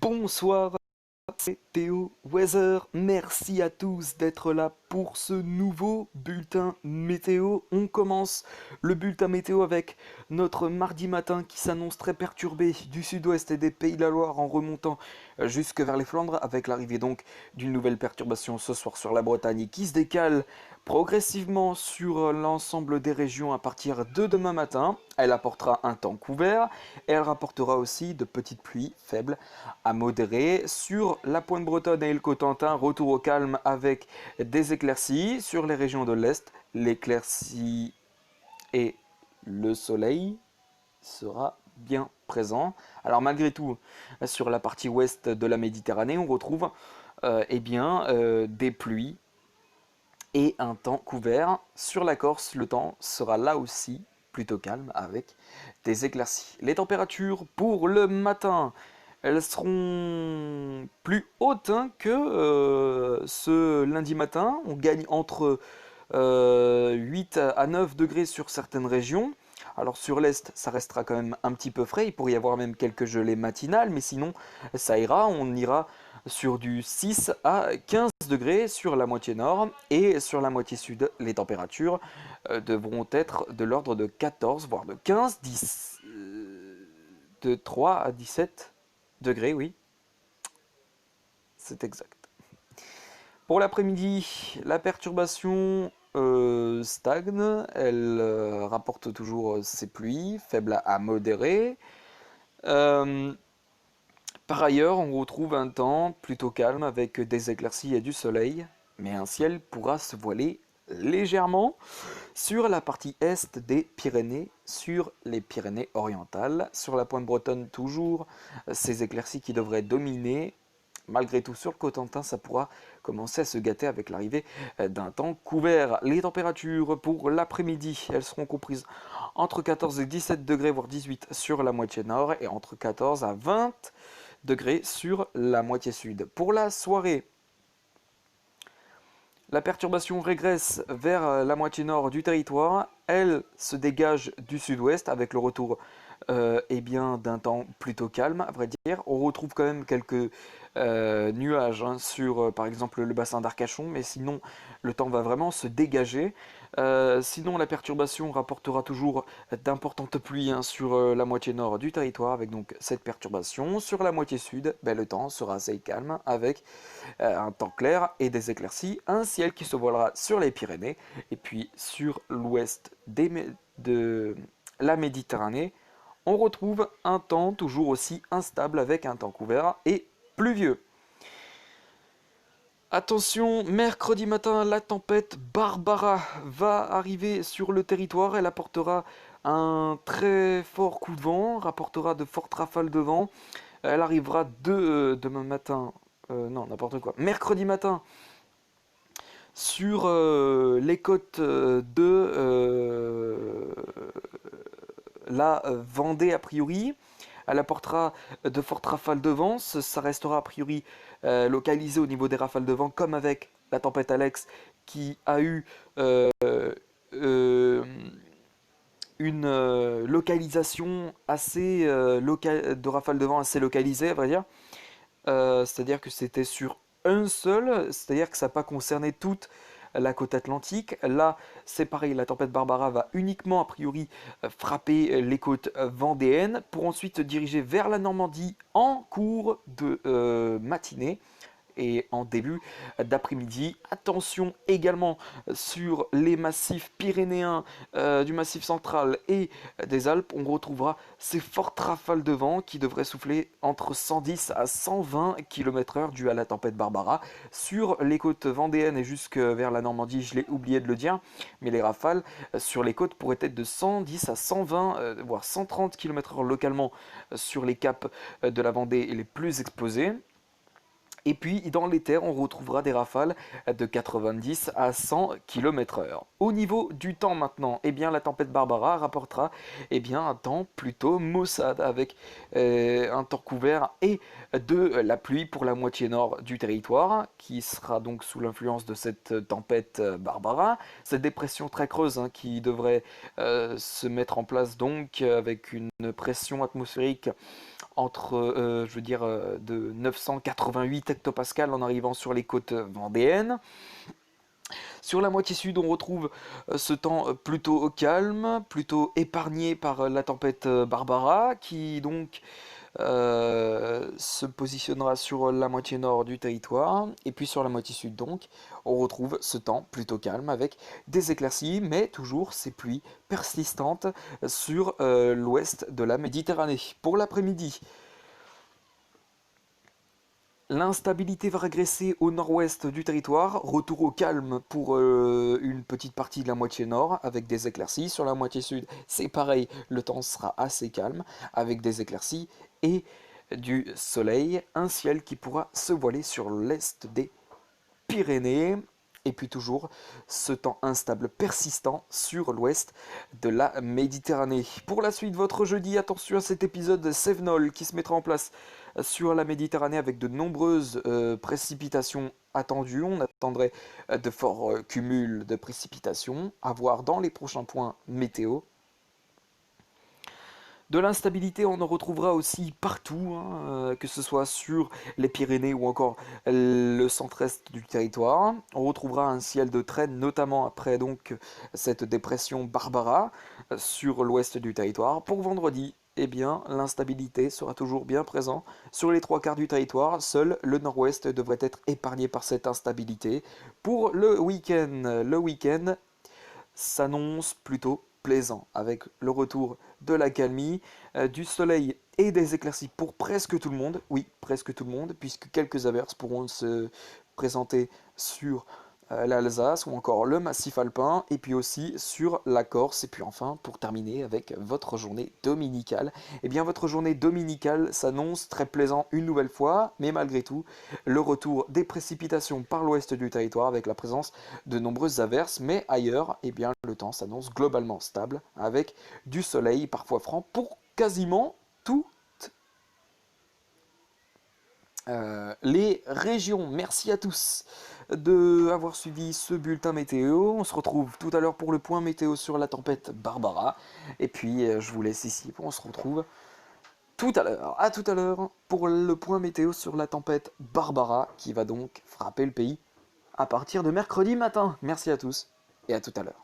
Bonsoir, c'est Théo Weather. Merci à tous d'être là pour ce nouveau bulletin météo. On commence le bulletin météo avec notre mardi matin qui s'annonce très perturbé du sud-ouest et des Pays de la Loire en remontant jusque vers les Flandres, avec l'arrivée donc d'une nouvelle perturbation ce soir sur la Bretagne qui se décale progressivement sur l'ensemble des régions à partir de demain matin. Elle apportera un temps couvert et elle rapportera aussi de petites pluies faibles à modérées sur la pointe bretonne et le Cotentin. Retour au calme avec des éclaircies sur les régions de l'Est. L'éclaircie et le soleil sera bien présent. Alors malgré tout, sur la partie ouest de la Méditerranée, on retrouve des pluies et un temps couvert. Sur la Corse, le temps sera là aussi plutôt calme avec des éclaircies. Les températures pour le matin, elles seront plus hautes que ce lundi matin. On gagne entre 8 à 9 degrés sur certaines régions. Alors sur l'est, ça restera quand même un petit peu frais. Il pourrait y avoir même quelques gelées matinales, mais sinon, ça ira. On ira sur du 6 à 15 degrés sur la moitié nord, et sur la moitié sud, les températures devront être de l'ordre de 14, voire de 15, 10, de 3 à 17 degrés, oui, c'est exact. Pour l'après-midi, la perturbation stagne, elle rapporte toujours ses pluies, faibles à modérées. Euh, Par ailleurs, on retrouve un temps plutôt calme avec des éclaircies et du soleil, mais un ciel pourra se voiler légèrement sur la partie est des Pyrénées, sur les Pyrénées orientales, sur la pointe bretonne toujours, ces éclaircies qui devraient dominer. Malgré tout, sur le Cotentin, ça pourra commencer à se gâter avec l'arrivée d'un temps couvert. Les températures pour l'après-midi, elles seront comprises entre 14 et 17 degrés, voire 18 sur la moitié nord, et entre 14 à 20 degrés sur la moitié sud. Pour la soirée, la perturbation régresse vers la moitié nord du territoire. Elle se dégage du sud-ouest avec le retour d'un temps plutôt calme, à vrai dire. On retrouve quand même quelques nuages sur, par exemple, le bassin d'Arcachon, mais sinon, le temps va vraiment se dégager. Sinon, la perturbation rapportera toujours d'importantes pluies sur la moitié nord du territoire, avec donc cette perturbation. Sur la moitié sud, le temps sera assez calme, avec un temps clair et des éclaircies, un ciel qui se voilera sur les Pyrénées, et puis sur l'ouest de la Méditerranée, on retrouve un temps toujours aussi instable avec un temps couvert et pluvieux. Attention, mercredi matin, la tempête Barbara va arriver sur le territoire. Elle apportera un très fort coup de vent, rapportera de fortes rafales de vent. Elle arrivera demain matin, non, n'importe quoi, mercredi matin, sur les côtes de la Vendée a priori. Elle apportera de fortes rafales de vent. Ça restera a priori localisé au niveau des rafales de vent, comme avec la tempête Alex qui a eu euh, une localisation assez de rafales de vent assez localisée, à vrai dire. C'est-à-dire que c'était sur un seul, c'est-à-dire que ça n'a pas concerné toute la côte atlantique. Là, c'est pareil, la tempête Barbara va uniquement, a priori, frapper les côtes vendéennes pour ensuite se diriger vers la Normandie en cours de matinée et en début d'après-midi. Attention également sur les massifs pyrénéens du massif central et des Alpes. On retrouvera ces fortes rafales de vent qui devraient souffler entre 110 à 120 km/h dû à la tempête Barbara. Sur les côtes vendéennes et jusque vers la Normandie, je l'ai oublié de le dire, mais les rafales sur les côtes pourraient être de 110 à 120 voire 130 km/h localement sur les caps de la Vendée les plus exposés. Et puis dans les terres, on retrouvera des rafales de 90 à 100 km/h. Au niveau du temps maintenant, eh bien la tempête Barbara rapportera un temps plutôt maussade avec un temps couvert et de la pluie pour la moitié nord du territoire qui sera donc sous l'influence de cette tempête Barbara. Cette dépression très creuse qui devrait se mettre en place donc avec une pression atmosphérique entre, de 988 hectopascales en arrivant sur les côtes vendéennes. Sur la moitié sud, on retrouve ce temps plutôt calme, plutôt épargné par la tempête Barbara, qui donc se positionnera sur la moitié nord du territoire. Et puis sur la moitié sud, donc, on retrouve ce temps plutôt calme avec des éclaircies, mais toujours ces pluies persistantes sur l'ouest de la Méditerranée. Pour l'après-midi, l'instabilité va régresser au nord-ouest du territoire, retour au calme pour une petite partie de la moitié nord avec des éclaircies. Sur la moitié sud, c'est pareil, le temps sera assez calme avec des éclaircies et du soleil, un ciel qui pourra se voiler sur l'est des Pyrénées. Et puis toujours ce temps instable persistant sur l'ouest de la Méditerranée. Pour la suite, votre jeudi, attention à cet épisode Cévenol qui se mettra en place sur la Méditerranée avec de nombreuses précipitations attendues. On attendrait de forts cumuls de précipitations à voir dans les prochains points météo. De l'instabilité, on en retrouvera aussi partout, que ce soit sur les Pyrénées ou encore le centre-est du territoire. On retrouvera un ciel de traîne, notamment après donc cette dépression Barbara sur l'ouest du territoire. Pour vendredi, eh bien, l'instabilité sera toujours bien présente sur les trois quarts du territoire. Seul le nord-ouest devrait être épargné par cette instabilité. Pour le week-end s'annonce plutôt plaisant, avec le retour de la calmie, du soleil et des éclaircies pour presque tout le monde. Oui, presque tout le monde, puisque quelques averses pourront se présenter sur l'Alsace ou encore le massif alpin, et puis aussi sur la Corse. Et puis enfin, pour terminer avec votre journée dominicale, eh bien votre journée dominicale s'annonce très plaisant une nouvelle fois, mais malgré tout, le retour des précipitations par l'ouest du territoire avec la présence de nombreuses averses, mais ailleurs, eh bien le temps s'annonce globalement stable avec du soleil parfois franc pour quasiment tout les régions. Merci à tous d'avoir suivi ce bulletin météo. On se retrouve tout à l'heure pour le point météo sur la tempête Barbara. Et puis je vous laisse ici. On se retrouve tout à l'heure. À tout à l'heure pour le point météo sur la tempête Barbara qui va donc frapper le pays à partir de mercredi matin. Merci à tous et à tout à l'heure.